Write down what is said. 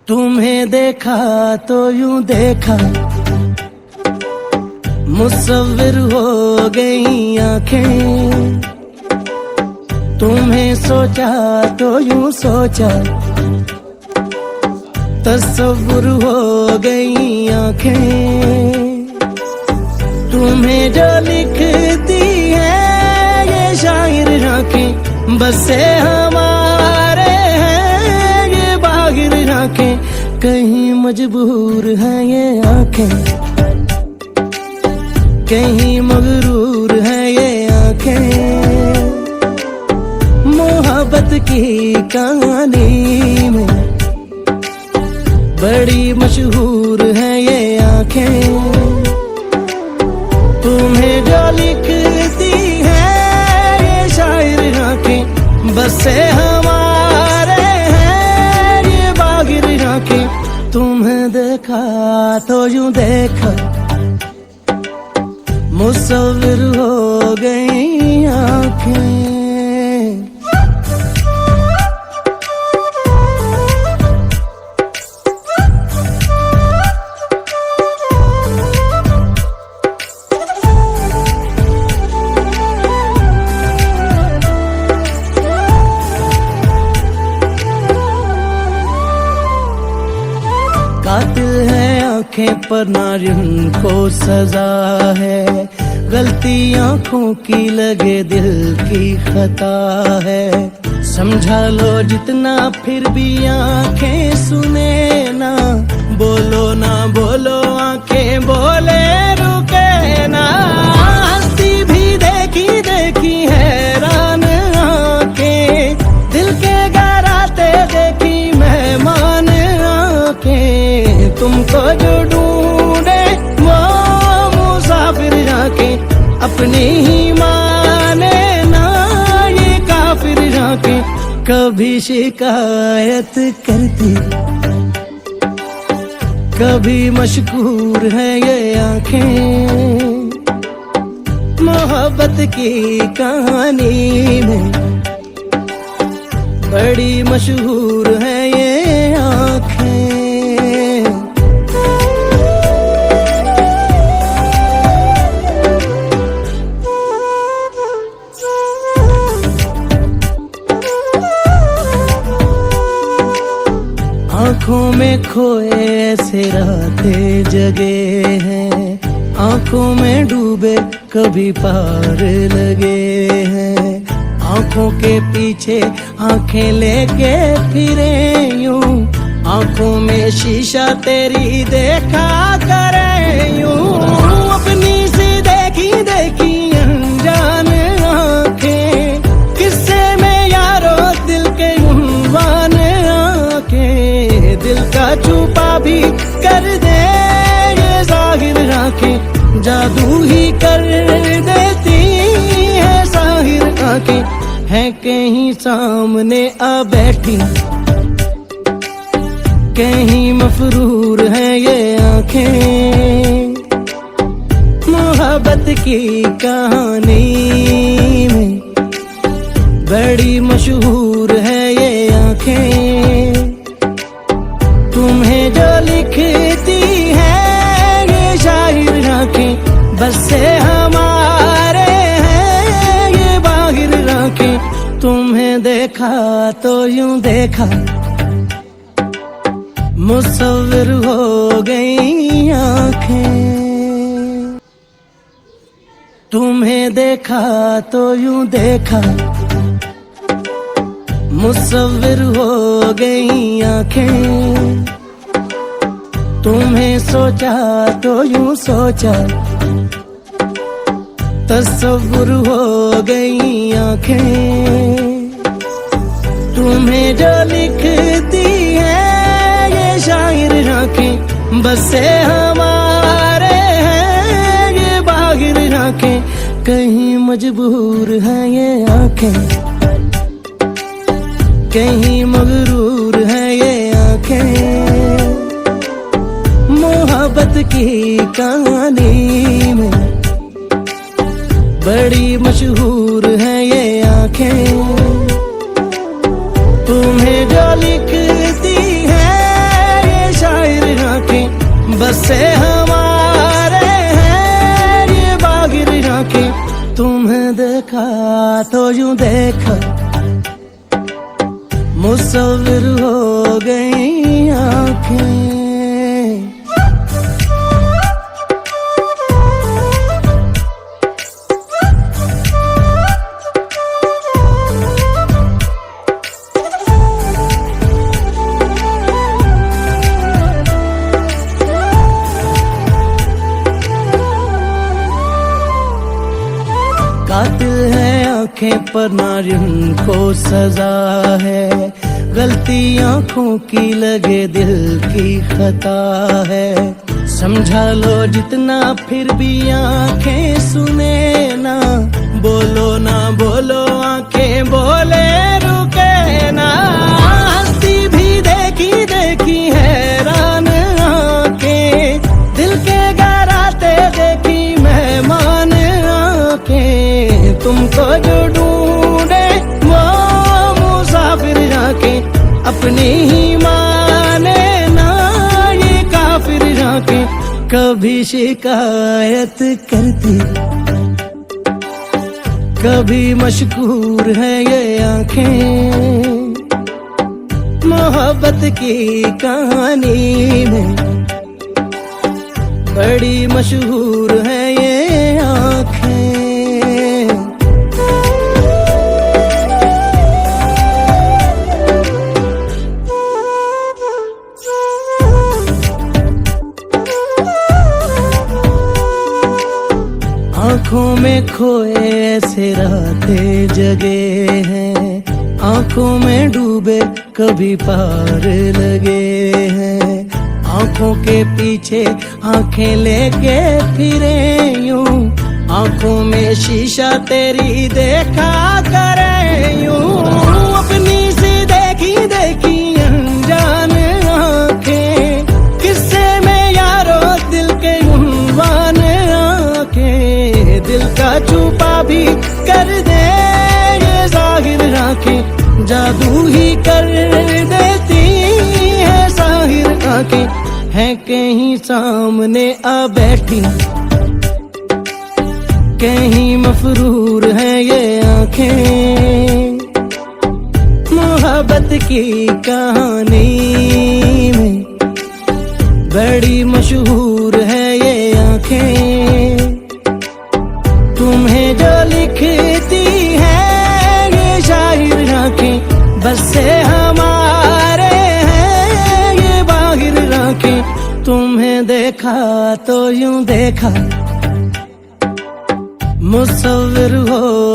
तुम्हें देखा तो यूं देखा, मुसव्विर हो गई आंखें। तुम्हें सोचा तो यूं सोचा, तसव्वुर हो गई आंखें। तुम्हें जो लिखती है ये शायर आंखें, बसे हमारे हैं ये बागिर आंखें। कहीं मजबूर हैं ये आंखें, कहीं मगरूर है ये आंखें। मोहब्बत की कहानी में बड़ी मशहूर है ये आंखें। तुम्हें जो लिखती है ये शायर आंखें, बसे हमारे हैं ये बागिर आंखें। तुम्हें देखा तो यूं देखा, मुसव्विर हो गई आंखें। कातिल है आंखें पर नारिन को सजा है, गलती आंखों की लगे दिल की खता है। समझा लो जितना फिर भी आंखें सुने ना, बोलो ना बोलो आंखें बोले रुके ना। हस्ती भी देखी देखी हैरान आंखें, दिल के गहराते देखी मेहमान आंखें। तुमको जो ढूंढे वो मुसाफिर आंखें, अपनी ही माने ना ये काफिर आंखें। कभी शिकायत करती, कभी मशकूर है ये आंखें। मोहब्बत की कहानी में बड़ी मशहूर है ये आंखें। आंखों में खोए ऐसे रातें जगे हैं, आंखों में डूबे कभी पार लगे हैं। आंखों के पीछे आंखें लेके फिरे यूं, आंखों में शीशा तेरी देखा करे यूं। अपनी सी देखी देखी अनजान आंखें, किस्से में यारो दिल के उन्वान आंखें। दिल का छुपा भी कर दे ये जाहिर आंखें, जादू ही कर देती है जाहिर आंखें। है कहीं सामने आ बैठी, कहीं मफरूर है ये आंखें। मोहब्बत की कहानी में बड़ी मशहूर है ये आंखें। तुम्हें जो लिखती है ये शायर आंखें, बसे हमारे हैं ये बागिर आंखें। तुम्हें देखा तो यूं देखा, मुसव्विर हो गई आंखें। तुम्हें देखा तो यूं देखा, मुसव्विर हो गई आंखें। तुम्हें सोचा तो यूं सोचा, तसव्वुर हो गई आंखें। तुम्हें जो लिखती है ये शायर आंखें, बसे हमारे हैं ये बागिर आंखें। कहीं मजबूर है ये आंखें, कहीं मगरूर है ये आंखें। मोहब्बत की कहानी में बड़ी मशहूर है ये आंखें। तुम्हें जो लिखती है तो यूं देखा, मुसव्विर हो गई आंखें। कातिल है आंखें पर नारियों को सजा है, गलती आंखों की लगे दिल की खता है। समझा लो जितना फिर भी आंखें सुने ना, बोलो ना बोलो आंखें बोले रुके ना। हस्ती भी देखी देखी हैरान आंखें, दिल के गहराते देखी मेहमान आंखें। तुमको जो ढूंढे वो मुसाफिर आंखें, अपनी ही माने ना ये काफिर आंखें। कभी शिकायत करती, कभी मशकूर है ये आंखें। मोहब्बत की कहानी में बड़ी मशहूर है ये आंखें। आंखों में खोए ऐसे रातें जगे हैं, आंखों में डूबे कभी पार लगे हैं। आंखों के पीछे आंखें लेके फिरे यूं, आंखों में शीशा तेरी देखा करे यूं। अपनी सी देखी देखी अनजान आंखें, किस्से में यारो दिल के उन्वान आंखें। दिल का छुपा भी कर दे ये जाहिर आंखें, जादू ही कर देती है जाहिर आंखें। है कहीं सामने आ बैठी, कहीं मफरूर है ये आंखें। मोहब्बत की कहानी में बड़ी मशहूर है ये आंखें। तुम्हें जो लिखती है ये शायर आंखें, बस से हमारे हैं ये बाहिर आंखें। तुम्हें देखा तो यूं देखा, मुसव्विर हो